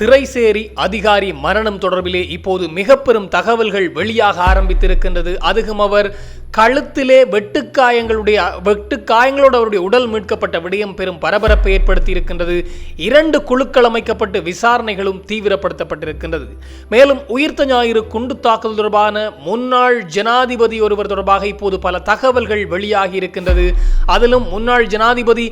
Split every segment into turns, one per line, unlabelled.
திரைசேரி அதிகாரி மரணம் தொடர்பிலே இப்போது மிக பெரும் தகவல்கள் வெளியாக ஆரம்பித்திருக்கின்றது. அதுவும் அவர் கழுத்திலே வெட்டுக்காயங்களோடு அவருடைய உடல் மீட்கப்பட்ட விடயம் பெரும் பரபரப்பை ஏற்படுத்தி இருக்கின்றது. 2 குழுக்கள் அமைக்கப்பட்டு விசாரணைகளும் தீவிரப்படுத்தப்பட்டிருக்கின்றது. மேலும் உயிர்த்த ஞாயிறு குண்டு தாக்குதல் தொடர்பான முன்னாள் ஜனாதிபதி ஒருவர் தொடர்பாக இப்போது பல தகவல்கள் வெளியாகி இருக்கின்றது. அதிலும் முன்னாள் ஜனாதிபதி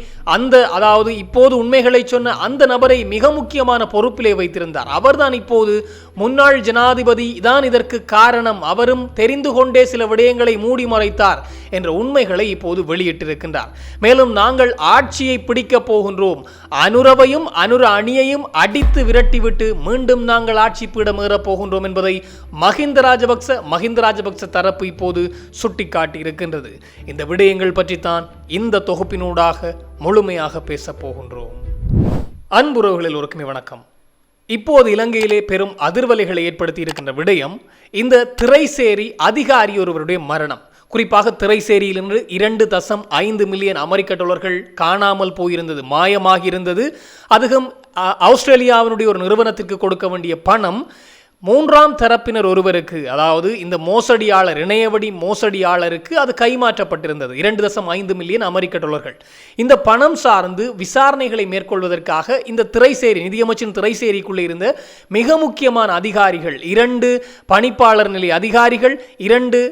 அதாவது இப்போது உண்மைகளை சொன்ன அந்த நபரை மிக முக்கியமான பொறுப்பிலே வைத்திருந்தார். அவர்தான் இப்போது முன்னாள் ஜனாதிபதி தான் இதற்கு காரணம், அவரும் தெரிந்து கொண்டே சில விடயங்களை மூடி மறைத்தார் என்ற உண்மைகளை இப்போது வெளியிட்டிருக்கின்றார். மேலும் நாங்கள் ஆட்சியை பிடிக்கப் போகின்றோம், அனுரவையும் அனுர அணியையும் அடித்து விரட்டிவிட்டு மீண்டும் நாங்கள் ஆட்சி பீடம் ஏறப் போகின்றோம் என்பதை மஹிந்த ராஜபக்ச தரப்பு இப்போது சுட்டிக்காட்டி இருக்கின்றது. இந்த விடயங்கள் பற்றித்தான் இந்த தொகுப்பினூடாக முழுமையாக பேசப் போகின்றோம். அன்புறவுகளில் ஒருக்குமே வணக்கம். இப்போது இலங்கையிலே பெரும் அதிர்வலைகளை ஏற்படுத்தி இருக்கின்ற விடயம் இந்த திரைசேரி அதிகாரி ஒருவருடைய மரணம். குறிப்பாக திரைசேரியிலிருந்து 2.5 மில்லியன் அமெரிக்க டாலர்கள் காணாமல் போயிருந்தது, மாயமாகியிருந்தது. அதுவும் ஆஸ்திரேலியாவினுடைய ஒரு நிறுவனத்திற்கு கொடுக்க வேண்டிய பணம் 3ஆம் தரப்பினர் ஒருவருக்கு, அதாவது இந்த மோசடியாளர், இணையவழி மோசடியாளருக்கு அது கைமாற்றப்பட்டிருந்தது. 2.5 மில்லியன் அமெரிக்க டாலர்கள். இந்த பணம் சார்ந்து விசாரணைகளை மேற்கொள்வதற்காக இந்த திரைசேரி நிதியமைச்சின் திரைசேரிக்குள்ளே இருந்த மிக முக்கியமான அதிகாரிகள், 2 பணிப்பாளர் நிலை அதிகாரிகள், 2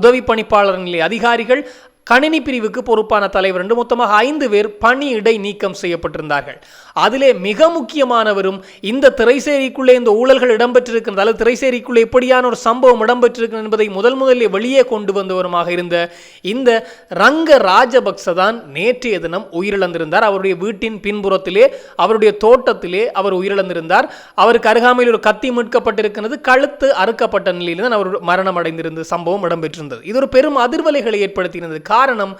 உதவி பணிப்பாளர் நிலை அதிகாரிகள், கணினி பிரிவுக்கு பொறுப்பான தலைவர் என்று மொத்தமாக 5 பேர் பணியிடை நீக்கம் செய்யப்பட்டிருந்தார்கள். அதிலே மிக முக்கியமானவரும் இந்த திரைசேரிக்குள்ளே இந்த ஊழல்கள் இடம்பெற்றிருக்கிறது, அல்லது திரைசேரிக்குள்ளே எப்படியான ஒரு சம்பவம் இடம்பெற்றிருக்கிறது என்பதை முதலிலே வெளியே கொண்டு வந்தவருமாக இருந்த இந்த ரங்க ராஜபக்ச தான் நேற்றைய தினம் உயிரிழந்திருந்தார். அவருடைய வீட்டின் பின்புறத்திலே, அவருடைய தோட்டத்திலே அவர் உயிரிழந்திருந்தார். அவருக்கு அருகாமையில் ஒரு கத்தி மீட்கப்பட்டிருக்கிறது. கழுத்து அறுக்கப்பட்ட நிலையில் தான் அவர் மரணம் அடைந்திருந்த சம்பவம் இடம்பெற்றிருந்தது. இது ஒரு பெரும் அதிர்வலைகளை ஏற்படுத்தியிருந்தது. காரணம்,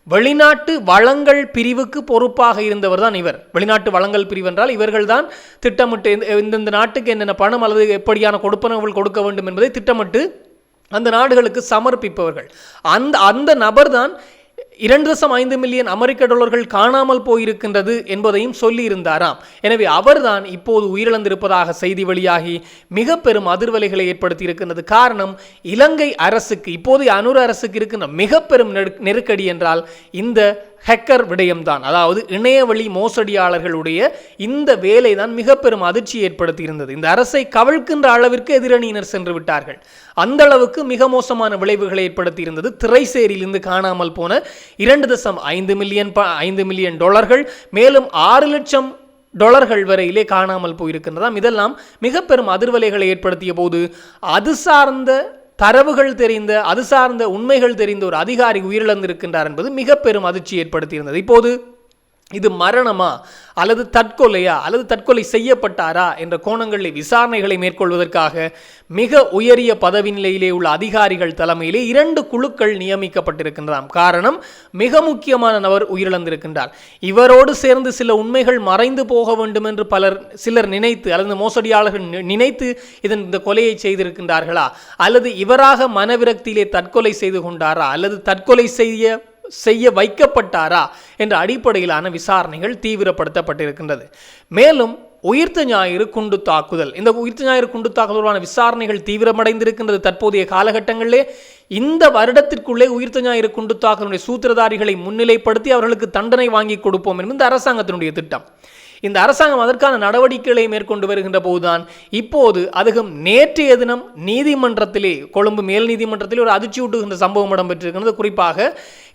வெளிநாட்டு வளங்கள் பிரிவுக்கு பொறுப்பாக இருந்தவர் தான் இவர். வெளிநாட்டு வளங்கள் பிரிவு என்றால் இவர்கள் தான் திட்டமிட்டு இந்த நாட்டுக்கு என்னென்ன பணம் அல்லது எப்படியான கொடுப்பனவுகள் கொடுக்க வேண்டும் என்பதை திட்டமிட்டு அந்த நாடுகளுக்கு சமர்ப்பிப்பவர்கள். அந்த நபர் தான் 2.5 மில்லியன் அமெரிக்க டாலர்கள் காணாமல் போயிருக்கின்றது என்பதையும் சொல்லி இருந்தாராம். எனவே அவர்தான் இப்போது உயிரிழந்திருப்பதாக செய்தி வெளியாகி மிக பெரும் அதிர்வலைகளை ஏற்படுத்தி இருக்கின்றது. காரணம், இலங்கை அரசுக்கு, இப்போது அனுர அரசுக்கு இருக்கின்ற மிக பெரும் நெருக்கடி என்றால் இந்த ஹேக்கர் விடயம்தான். அதாவது இணையவழி மோசடியாளர்களுடைய இந்த வேலை தான் மிக பெரும் அதிர்ச்சி ஏற்படுத்தி இருந்தது. இந்த அரசை கவிழ்க்கின்ற அளவிற்கு எதிரணியினர் சென்று விட்டார்கள். அந்த அளவுக்கு மிக மோசமான விளைவுகளை ஏற்படுத்தி இருந்தது. திரைசேரியிலிருந்து காணாமல் போன 2.5 மில்லியன் டாலர்கள், மேலும் 6 லட்சம் டாலர்கள் வரையிலே காணாமல் போயிருக்கின்றதாம். இதெல்லாம் மிக பெரும் அதிர்வலைகளை ஏற்படுத்திய போது அது சார்ந்த தரவுகள் தெரிந்த, அது சார்ந்த உண்மைகள் தெரிந்த ஒரு அதிகாரி உயிரிழந்திருக்கின்றார் என்பது மிக பெரும் அதிர்ச்சி ஏற்படுத்தியிருந்தது. இப்போது இது மரணமா அல்லது தற்கொலையா அல்லது தற்கொலை செய்யப்பட்டாரா என்ற கோணங்களில் விசாரணைகளை மேற்கொள்வதற்காக மிக உயரிய பதவி நிலையிலே உள்ள அதிகாரிகள் தலைமையிலே 2 குழுக்கள் நியமிக்கப்பட்டிருக்கின்றார். காரணம், மிக முக்கியமான நபர் உயிரிழந்திருக்கின்றார். இவரோடு சேர்ந்து சில உண்மைகள் மறைந்து போக வேண்டும் என்று சிலர் நினைத்து, அல்லது மோசடியாளர்கள் நினைத்து இந்த கொலையை செய்திருக்கின்றார்களா, அல்லது இவராக மனவிரக்தியிலே தற்கொலை செய்து கொண்டாரா, அல்லது தற்கொலை செய்ய வைக்கப்பட்டாரா என்ற அடிப்படையிலான விசாரணைகள் தீவிரப்படுத்தப்பட்டிருக்கின்றது. மேலும் உயிர்த்த ஞாயிறு குண்டு தாக்குதல், இந்த உயிர்த்த ஞாயிறு குண்டு தாக்குதலான விசாரணைகள் தீவிரமடைந்திருக்கின்றது. தற்போதைய காலகட்டங்களிலே இந்த வருடத்திற்குள்ளே உயிர்த்த ஞாயிறு குண்டு தாக்குதலுடைய சூத்திரதாரிகளை முன்னிலைப்படுத்தி அவர்களுக்கு தண்டனை வாங்கி கொடுப்போம் என்பது இந்த அரசாங்கத்தினுடைய திட்டம். இந்த அரசாங்கம் அதற்கான நடவடிக்கைகளை மேற்கொண்டு வருகின்ற போதுதான் இப்போது அதுவும் நேற்றைய தினம் நீதிமன்றத்திலே, கொழும்பு மேல் நீதிமன்றத்திலே ஒரு அதிர்ச்சியூட்டுகின்ற சம்பவம் இடம்பெற்றிருக்கிறது. குறிப்பாக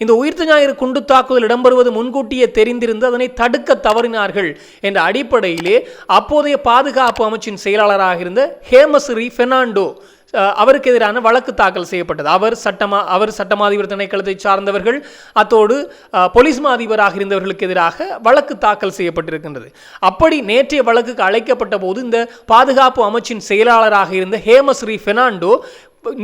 இந்த உயிர்த்த ஞாயிறு குண்டு தாக்குதல் இடம்பெறுவது முன்கூட்டியே தெரிந்திருந்து அதனை தடுக்க தவறினார்கள் என்ற அடிப்படையிலே அப்போதைய பாதுகாப்பு அமைச்சின் செயலாளராக இருந்த ஹேமஸ்ரீ பெர்னாண்டோ அவருக்கு எதிரான வழக்கு தாக்கல் செய்யப்பட்டது. அவர் சட்டமாதிபர் திணைக்களத்தை சார்ந்தவர்கள், அத்தோடு போலீஸ் அதிபராக இருந்தவர்களுக்கு எதிராக வழக்கு தாக்கல் செய்யப்பட்டிருக்கின்றது. அப்படி நேற்றைய வழக்குக்கு அழைக்கப்பட்ட போது இந்த பாதுகாப்பு அமைச்சின் செயலாளராக இருந்த ஹேமஸ்ரீ பெர்னாண்டோ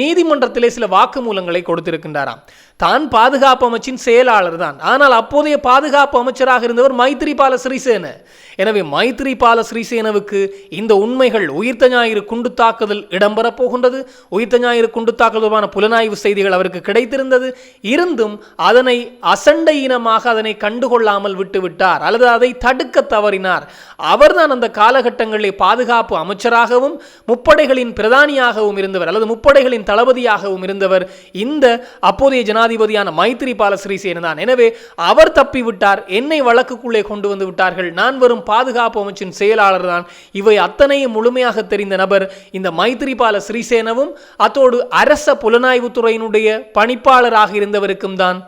நீதிமன்றத்திலே சில வாக்குமூலங்களை கொடுத்திருக்கின்றாராம். தான் பாதுகாப்பு அமைச்சின் செயலாளர் தான். ஆனால் அப்போதைய பாதுகாப்பு அமைச்சராக இருந்தவர் மைத்திரிபால சிறிசேன. எனவே மைத்திரிபால சிறிசேனவுக்கு இந்த உண்மைகள் உயிர்த்த ஞாயிறு குண்டு தாக்குதல் இடம்பெறப் போகின்றது, உயிர்த்த ஞாயிறு குண்டு தாக்குதலுமான புலனாய்வு செய்திகள் அவருக்கு கிடைத்திருந்தது. இருந்தும் அதனை அசண்டை இனமாக அதனை கண்டுகொள்ளாமல் விட்டுவிட்டார் அல்லது அதை தடுக்க தவறினார். அவர்தான் அந்த காலகட்டங்களில் பாதுகாப்பு அமைச்சராகவும் முப்படைகளின் பிரதானியாகவும் இருந்தவர் அல்லது முப்படைகளின் தளபதியாகவும் இருந்தவர் இந்த அப்போதைய ஜனாதிபதியான மைத்திரிபால சிறிசேன தான். எனவே அவர் தப்பிவிட்டார், என்னை வழக்குக்குள்ளே கொண்டு வந்து விட்டார்கள், நான் வரும் பாதுகாப்பு அமைச்சின் செயலாளர் தான். இவை அத்தனையும் முழுமையாக தெரிந்த நபர் இந்த மைத்திரிபால சிறிசேனவும் அத்தோடு அரச புலனாய்வுத்துறையினுடைய பணிப்பாளராக இருந்தவருக்கும் தான்,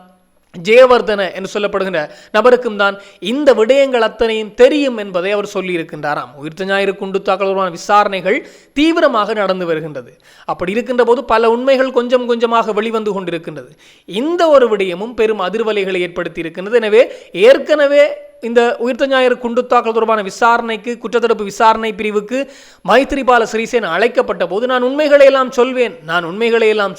ஜெயவர்தன என்று சொல்லப்படுகின்ற நபருக்கும் தான் இந்த விடயங்கள் அத்தனையும் தெரியும் என்பதை அவர் சொல்லியிருக்கின்றாராம். உயிர்த்த ஞாயிறு குண்டு தாக்குதலுமான விசாரணைகள் தீவிரமாக நடந்து வருகின்றது. அப்படி இருக்கின்ற போது பல உண்மைகள் கொஞ்சம் கொஞ்சமாக வெளிவந்து கொண்டிருக்கின்றது. இந்த ஒரு விடயமும் பெரும் அதிர்வலைகளை ஏற்படுத்தி இருக்கின்றது. எனவே ஏற்கனவே இந்த உயிர்த்த ஞாயிறு குண்டு தாக்குதல் தொடர்பான விசாரணைக்கு குற்றத்தடுப்பு விசாரணை பிரிவுக்கு மைத்திரிபால சிறிசேன அழைக்கப்பட்ட போது நான் உண்மைகளை எல்லாம்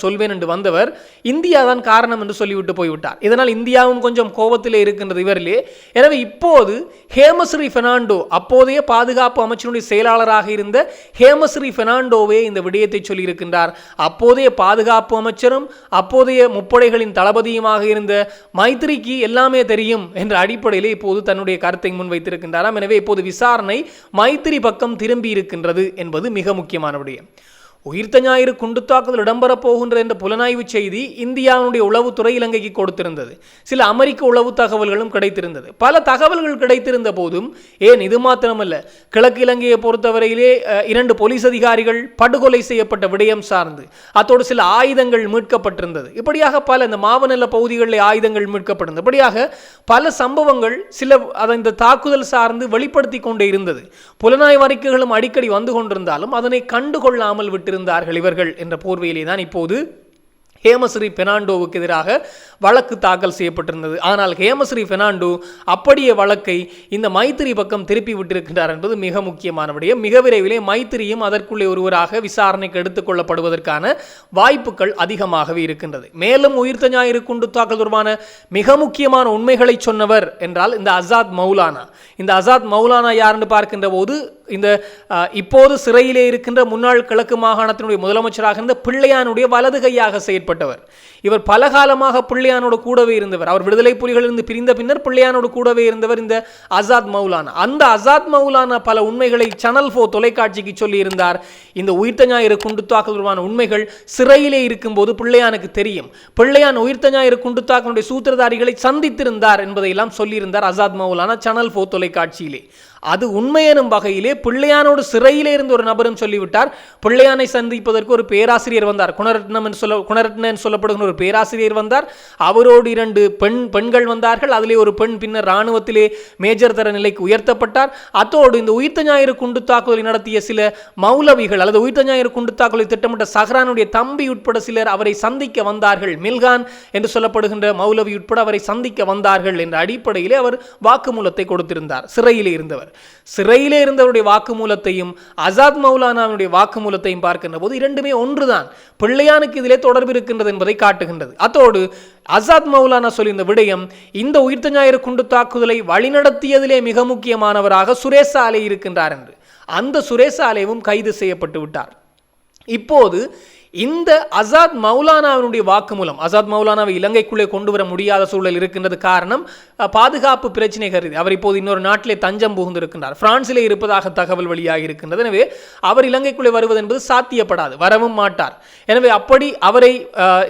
சொல்வேன் என்று வந்தவர் இந்தியா தான் காரணம் என்று சொல்லிவிட்டு போய்விட்டார். இதனால் இந்தியாவும் கொஞ்சம் கோபத்திலே இருக்கின்றது இவரிலே. எனவே இப்போது ஹேமஸ்ரீ பெர்னாண்டோ, அப்போதைய பாதுகாப்பு அமைச்சருடைய செயலாளராக இருந்த ஹேமஸ்ரீ பெர்னாண்டோவே இந்த விடயத்தை சொல்லியிருக்கின்றார். அப்போதைய பாதுகாப்பு அமைச்சரும் அப்போதைய முப்படைகளின் தளபதியுமாக இருந்த மைத்திரிக்கு எல்லாமே தெரியும் என்ற அடிப்படையிலே இப்போது தன்னுடைய கருத்தை முன்வைத்திருக்கின்றாராம். எனவே இப்போது விசாரணை மைத்திரி பக்கம் திரும்பி இருக்கின்றது என்பது மிக முக்கியமான விடயம். உயிர்த்த ஞாயிறு குண்டு தாக்குதல் இடம்பெறப் போகின்ற என்ற புலனாய்வு செய்தி இந்தியாவுடைய உளவுத்துறை இலங்கைக்கு கொடுத்திருந்தது. சில அமெரிக்க உளவு தகவல்களும் கிடைத்திருந்தது. பல தகவல்கள் கிடைத்திருந்த போதும் ஏன் இது மாத்திரமல்ல, கிழக்கு இலங்கையை பொறுத்தவரையிலே 2 போலீஸ் அதிகாரிகள் படுகொலை செய்யப்பட்ட விடயம் சார்ந்து அத்தோடு சில ஆயுதங்கள் மீட்கப்பட்டிருந்தது. இப்படியாக பல இந்த மாவனல்ல பகுதிகளில் ஆயுதங்கள் மீட்கப்பட்டிருந்தது. இப்படியாக பல சம்பவங்கள் சில இந்த தாக்குதல் சார்ந்து வெளிப்படுத்தி கொண்டே இருந்தது. புலனாய்வு அறிக்கைகளும் அடிக்கடி வந்து கொண்டிருந்தாலும் அதனை கண்டுகொள்ளாமல் விட்டு இவர்கள் என்ற போர்வையிலே தான் இப்போது ஹேமஸ்ரீ பெர்னாண்டோவுக்கு எதிராக வழக்கு தாக்கல் செய்யப்பட்டிருந்தது. ஆனால் ஹேமஸ்ரீ பெர்னாண்டோ அப்படியே வழக்கை இந்த மைத்திரி பக்கம் திருப்பி விட்டிருக்கிறார் என்பது மிக முக்கியமான விடயம். மிக விரைவிலே மைத்திரியும் அதற்குள்ளே ஒருவராக விசாரணைக்கு எடுத்துக் கொள்ளப்படுவதற்கான வாய்ப்புகள் அதிகமாகவே இருக்கின்றது. மேலும் உயிர்த்த ஞாயிறு குண்டு தாக்கல் தொடர்பான மிக முக்கியமான உண்மைகளை சொன்னவர் என்றால் இந்த அசாத் மௌலானா. இந்த அசாத் மௌலானா யார் என்று பார்க்கின்ற போது இந்த இப்போது சிறையிலே இருக்கின்ற முன்னாள் கிழக்கு மாகாணத்தினுடைய முதலமைச்சராக இருந்த பிள்ளையானுடைய வலது கையாக செயற்பட்டவர். இவர் பல காலமாக பிள்ளையானோடு கூடவே இருந்தவர். அவர் விடுதலை புலிகளிலிருந்து பிரிந்த பின்னர் பிள்ளையானோடு கூடவே இருந்தவர் இந்த அசாத் மௌலானா. அந்த அசாத் மௌலானா பல உண்மைகளை சேனல் 4 தொலைக்காட்சிக்கு சொல்லி இருந்தார். இந்த உயிர்த்த ஞாயிறு குண்டு தாக்குதலுமான உண்மைகள் சிறையிலே இருக்கும்போது பிள்ளையானுக்கு தெரியும். பிள்ளையான் உயிர்த்த ஞாயிறு குண்டு தாக்குதலுடைய சூத்திரதாரிகளை சந்தித்திருந்தார் என்பதையெல்லாம் சொல்லியிருந்தார் அசாத் மௌலானா சேனல் 4 தொலைக்காட்சியிலே. அது உண்மை எனும் வகையிலே பிள்ளையானோடு சிறையிலே இருந்து ஒரு நபரும் சொல்லிவிட்டார். பிள்ளையானை சந்திப்பதற்கு ஒரு பேராசிரியர் வந்தார், குணரட்னம் சொல்லப்படுகிற ஒரு பேராசிரியர் வந்தார். அவரோடு 2 பெண்கள் வந்தார்கள். அதிலே ஒரு பெண் பின்னர் இராணுவத்திலே மேஜர் தர நிலைக்கு உயர்த்தப்பட்டார். அத்தோடு இந்த உயிர்த்த ஞாயிறு குண்டு தாக்குதலை நடத்திய சில மௌலவிகள் அல்லது உயிர்த்த ஞாயிறு குண்டு தாக்குதலை திட்டமிட்ட சஹ்ரானுடைய தம்பி உட்பட சிலர் அவரை சந்திக்க வந்தார்கள். மில்கான் என்று சொல்லப்படுகின்ற மௌலவி உட்பட அவரை சந்திக்க வந்தார்கள் என்ற அடிப்படையிலே அவர் வாக்குமூலத்தை கொடுத்திருந்தார். சிறையிலே இருந்தவர். சிறையிலே இருந்தவருடைய வாக்குமூலத்தையும் அசாத் மௌலானாவுடைய வாக்குமூலத்தையும் பார்க்கின்ற போது இரண்டுமே ஒன்றுதான். பிள்ளையானுக்கு இதிலே தொடர்பு இருக்கின்றது என்பதை காட்டுகின்றது. அத்தோடு அசாத் மௌலானா சொல்லியிருந்த விடயம் இந்த உயிர்த்த ஞாயிறு குண்டு தாக்குதலை வழிநடத்தியதிலே மிக முக்கியமானவராக சுரேஷ் ஆலே இருக்கின்றார் என்று. அந்த சுரேஷ் ஆலேவும் கைது செய்யப்பட்டு விட்டார். இப்போது இந்த அசாத் மௌலானாவினுடைய வாக்குமூலம், அசாத் மௌலானாவை இலங்கைக்குள்ளே கொண்டு வர முடியாத சூழல் இருக்கின்றது. காரணம் பாதுகாப்பு பிரச்சனை கருதி அவர் இப்போது இன்னொரு நாட்டிலே தஞ்சம் புகுந்திருக்கின்றார். பிரான்சிலே இருப்பதாக தகவல் வெளியாகி இருக்கின்றது. எனவே அவர் இலங்கைக்குள்ளே வருவது என்பது சாத்தியப்படாது, வரவும் மாட்டார். எனவே அப்படி அவரை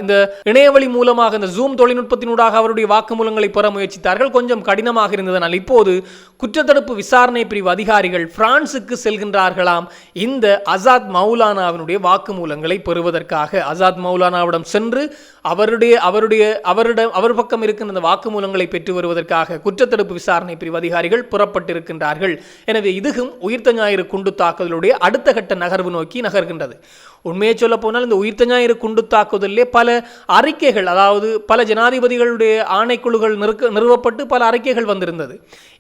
இந்த இணையவழி மூலமாக இந்த ஜூம் தொழில்நுட்பத்தினூடாக அவருடைய வாக்குமூலங்களை பெற முயற்சித்தார்கள். கொஞ்சம் கடினமாக இருந்ததனால் இப்போது குற்றத்தடுப்பு விசாரணை பிரிவு அதிகாரிகள் பிரான்சுக்கு செல்கின்றார்களாம் இந்த அசாத் மௌலானாவினுடைய வாக்குமூலங்களை பெறுவதற்காக. அசாத் மௌலானாவிடம் சென்று அவர் பக்கம் இருக்கின்ற வாக்குமூலங்களை பெற்று வருவதற்காக குற்றத்தடுப்பு விசாரணை பிரிவு அதிகாரிகள் புறப்பட்டிருக்கின்றார்கள். எனவே இதுவும் உயிர்த்த ஞாயிறு குண்டு தாக்குதலுடைய அடுத்த கட்ட நகர்வு நோக்கி நகர்கின்றது. உண்மையை சொல்ல போனால் இந்த உயிர்த்த ஞாயிறு குண்டு தாக்குதலிலே பல அறிக்கைகள், அதாவது பல ஜனாதிபதிகளுடைய ஆணைக்குழுக்கள் நிறுவப்பட்டு பல அறிக்கைகள் வந்திருந்தது.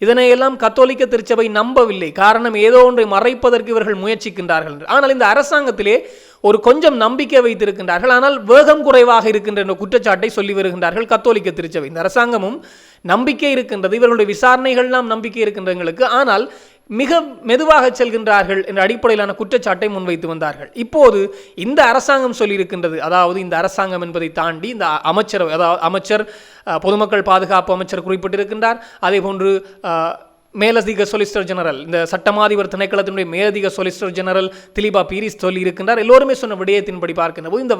இதனையெல்லாம் கத்தோலிக்க திருச்சபை நம்பவில்லை. காரணம், ஏதோ ஒன்றை மறைப்பதற்கு இவர்கள் முயற்சிக்கின்றார்கள். ஆனால் இந்த அரசாங்கத்திலே ஒரு கொஞ்சம் நம்பிக்கை வைத்திருக்கின்றார்கள். ஆனால் வேகம் குறைவாக இருக்கின்ற என்ற குற்றச்சாட்டை சொல்லி வருகின்றார்கள் கத்தோலிக்க திருச்சபை. இந்த அரசாங்கமும் நம்பிக்கை இருக்கின்றது, இவர்களுடைய விசாரணைகள்லாம் நம்பிக்கை இருக்கின்றவங்களுக்கு, ஆனால் மிக மெதுவாக செல்கின்றார்கள் என்ற அடிப்படையிலான குற்றச்சாட்டை முன்வைத்து வந்தார்கள். இப்போது இந்த அரசாங்கம் சொல்லியிருக்கின்றது, அதாவது இந்த அரசாங்கம் என்பதை தாண்டி இந்த அமைச்சர் பொதுமக்கள் பாதுகாப்பு அமைச்சர் குறிப்பிட்டிருக்கின்றார். அதே போன்று மேலதிக சொலிசிட்டர் ஜெனரல், இந்த சட்டமாதிபர் திணைக்களத்தினுடைய மேலதிக சொலிசிட்டர் ஜெனரல் திலீபா பீரிஸ் சொல்லி இருக்கின்றார். எல்லோருமே சொன்ன விடயத்தின்படி பார்க்கின்ற போது இந்த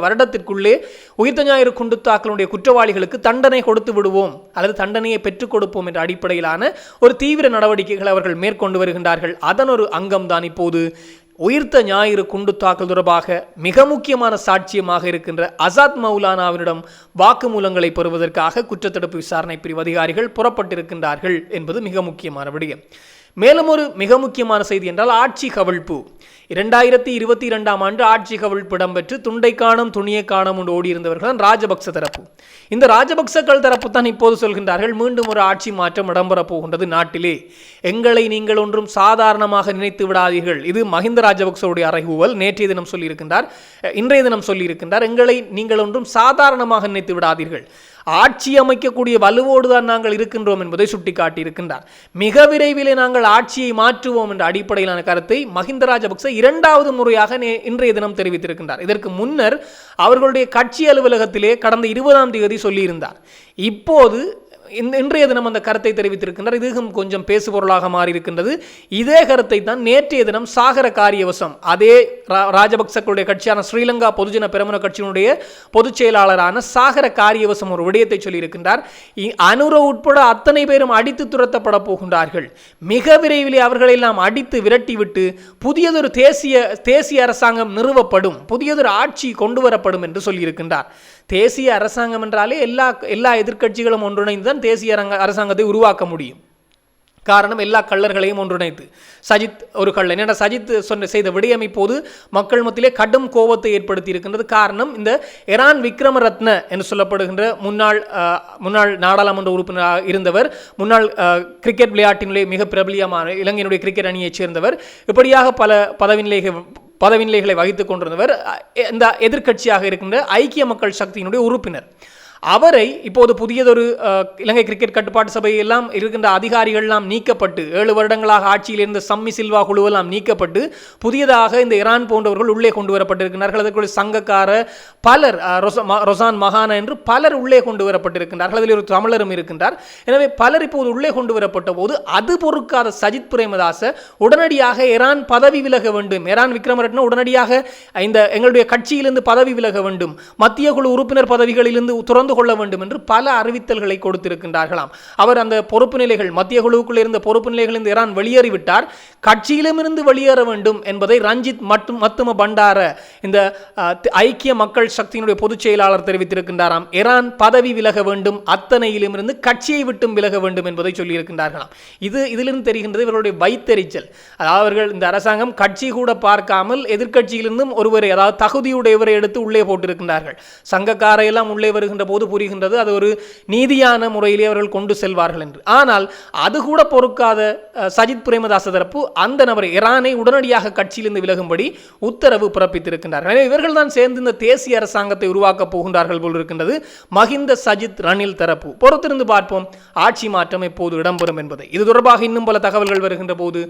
வருடத்திற்குள்ளே உயிர்த்த ஞாயிறு குண்டு தாக்கலுடைய குற்றவாளிகளுக்கு தண்டனை கொடுத்து விடுவோம் அல்லது தண்டனையை பெற்றுக் கொடுப்போம் என்ற அடிப்படையிலான ஒரு தீவிர நடவடிக்கைகளை அவர்கள் மேற்கொண்டு வருகின்றார்கள். அதன் ஒரு அங்கம்தான் இப்போது உயிர்த்த ஞாயிறு குண்டு தாக்கல் தொடர்பாக மிக முக்கியமான சாட்சியமாக இருக்கின்ற அசாத் மௌலானாவினிடம் வாக்குமூலங்களை பெறுவதற்காக குற்றத்தடுப்பு விசாரணை பிரிவு அதிகாரிகள் புறப்பட்டிருக்கின்றார்கள் என்பது மிக முக்கியமான விடயம். மேலும் ஒரு மிக முக்கியமான செய்தி என்றால் ஆட்சி கவிழ்ப்பு. 2022ஆம் ஆண்டு ஆட்சி கவிழ்ப்பு இடம்பெற்று துண்டை காணும் துணியை காணும் என்று ஓடியிருந்தவர்கள் தான் ராஜபக்ச தரப்பு. இந்த ராஜபக்சக்கள் தரப்பு தான் இப்போது சொல்கின்றார்கள், மீண்டும் ஒரு ஆட்சி மாற்றம் இடம்பெறப் போகின்றது நாட்டிலே, எங்களை நீங்கள் ஒன்றும் சாதாரணமாக நினைத்து விடாதீர்கள். இது மஹிந்த ராஜபக்சவுடைய அறைகூவல். நேற்றைய தினம் சொல்லியிருக்கின்றார், இன்றைய தினம் சொல்லியிருக்கின்றார், எங்களை நீங்கள் ஒன்றும் சாதாரணமாக நினைத்து விடாதீர்கள், ஆட்சி அமைக்கக்கூடிய வலுவோடு தான் நாங்கள் இருக்கின்றோம் என்பதை சுட்டிக்காட்டியிருக்கின்றார். மிக விரைவிலே நாங்கள் ஆட்சியை மாற்றுவோம் என்ற அடிப்படையிலான கருத்தை மஹிந்த ராஜபக்ச இரண்டாவது முறையாக இன்றைய தினம் தெரிவித்திருக்கின்றார். இதற்கு முன்னர் அவர்களுடைய கட்சி அலுவலகத்திலே கடந்த 20ஆம் தேதி சொல்லியிருந்தார். இப்போது இன்றைய தினம் அந்த கருத்தை தெரிவித்திருக்கின்றார். இதுவும் கொஞ்சம் பேசுபொருளாக மாறியிருக்கின்றது. இதே கருத்தை தான் நேற்றைய தினம் சாகர காரியவசம், அதே ராஜபக்சக்களுடைய கட்சியான ஸ்ரீலங்கா பொதுஜன பெரமுன கட்சியினுடைய பொதுச் செயலாளரான சாகர காரியவசம் ஒரு விடயத்தை சொல்லியிருக்கின்றார். அனுர உட்பட அத்தனை பேரும் அடித்து துரத்தப்பட போகின்றார்கள். மிக விரைவிலே அவர்களெல்லாம் அடித்து விரட்டிவிட்டு புதியதொரு தேசிய அரசாங்கம் நிறுவப்படும், புதியதொரு ஆட்சி கொண்டு வரப்படும் என்று சொல்லியிருக்கின்றார். தேசிய அரசாங்கம் என்றாலே எல்லா எதிர்க்கட்சிகளும் ஒன்றிணைந்து தான் தேசிய அரசாங்கத்தை உருவாக்க முடியும். காரணம், எல்லா கள்ளர்களையும் ஒன்றிணைத்து. சஜித் ஒரு கள்ளன் என்ற சஜித் செய்த விடயம் இப்போது மக்கள் மத்தியிலே கடும் கோபத்தை ஏற்படுத்தி இருக்கின்றது. காரணம், இந்த இரான் விக்ரமரத்ன என்று சொல்லப்படுகின்ற முன்னாள் நாடாளுமன்ற உறுப்பினராக இருந்தவர், முன்னாள் கிரிக்கெட் விளையாட்டினுடைய மிக பிரபலியமான இலங்கையினுடைய கிரிக்கெட் அணியைச் சேர்ந்தவர், இப்படியாக பல பதவிநிலைகளை வகித்துக் கொண்டிருந்தவர், இந்த எதிர்க்கட்சியாக இருக்கின்ற ஐக்கிய மக்கள் சக்தியினுடைய உறுப்பினர். அவரை இப்போது புதியதொரு இலங்கை கிரிக்கெட் கட்டுப்பாட்டு சபையெல்லாம் இருக்கின்ற அதிகாரிகள் எல்லாம் நீக்கப்பட்டு 7 வருடங்களாக ஆட்சியில் இருந்த சம்மி சில்வா குழுவெல்லாம் நீக்கப்பட்டு புதியதாக இந்த ஈரான் போன்றவர்கள் உள்ளே கொண்டு வரப்பட்டிருக்கிறார்கள். அதற்குள்ள சங்கக்கார பலர், ரொசான் மகானா என்று பலர் உள்ளே கொண்டு வரப்பட்டிருக்கின்றார்கள். அதில் ஒரு தமிழரும் இருக்கின்றார். எனவே பலர் இப்போது உள்ளே கொண்டு வரப்பட்ட போது அது பொறுக்காத சஜித் பிரேமதாச உடனடியாக ஈரான் பதவி விலக வேண்டும், ஈரான் விக்ரமரட்ன உடனடியாக இந்த எங்களுடைய கட்சியிலிருந்து பதவி விலக வேண்டும், மத்திய குழு உறுப்பினர் பதவிகளிலிருந்து துறந்து கொள்ள வேண்டும் என்று பல அறிவித்தல்களை கொடுத்திருக்கின்றார்களாம். அவர் அந்த பொறுப்பு நிலைகள், மத்திய குழுவுக்குள் இருந்த பொறுப்பு நிலைகளிலிருந்து ஈரான் வெளியேறிவிட்டார், கட்சியிலுமிருந்து வெளியேற வேண்டும் என்பதை ரஞ்சித் மத்தும பண்டார, இந்த ஐக்கிய மக்கள் சக்தியினுடைய பொதுச் செயலாளர் தெரிவித்திருக்கின்றாராம். ஈரான் பதவி விலக வேண்டும், அத்தனையிலுமிருந்து கட்சியை விட்டும் விலக வேண்டும் என்பதை சொல்லியிருக்கின்றார்களாம். இதிலிருந்து தெரிகின்றது இவர்களுடைய வைத்தறிச்சல். அதாவது அவர்கள் இந்த அரசாங்கம் கட்சி கூட பார்க்காமல் எதிர்க்கட்சியிலிருந்தும் ஒருவரை, அதாவது தகுதியுடையவரை எடுத்து உள்ளே போட்டிருக்கின்றார்கள். சங்கக்காரையெல்லாம் உள்ளே வருகின்ற போது புரிகின்றது அது ஒரு நீதியான முறையிலே அவர்கள் கொண்டு செல்வார்கள் என்று. ஆனால் அது கூட பொறுக்காத சஜித் பிரேமதாச தரப்பு அந்த நபரை, ஈரானை உடனடியாக கட்சியிலிருந்து விலகும்படி உத்தரவு பிறப்பித்திருக்கின்றார்கள். எனவே இவர்கள் தான் சேர்ந்து இந்த தேசிய அரசாங்கத்தை உருவாக்கப் போகின்றார்கள் போல் இருக்கின்றது மஹிந்த சஜித் ரணில் தரப்பு. பொறுத்திருந்து பார்ப்போம் ஆட்சி மாற்றம் எப்போது இடம்பெறும் என்பதை. இது தொடர்பாக இன்னும் பல தகவல்கள் வருகின்ற போது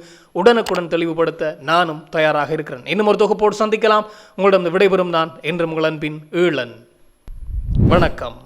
உடனுக்குடன் தெளிவுபடுத்த நானும் தயாராக இருக்கிறேன். இன்னும் ஒரு தொகுப்போடு சந்திக்கலாம். உங்களிடம் விடைபெறும் நான் என்று உங்கள் அன்பின் ஈழன். வணக்கம்.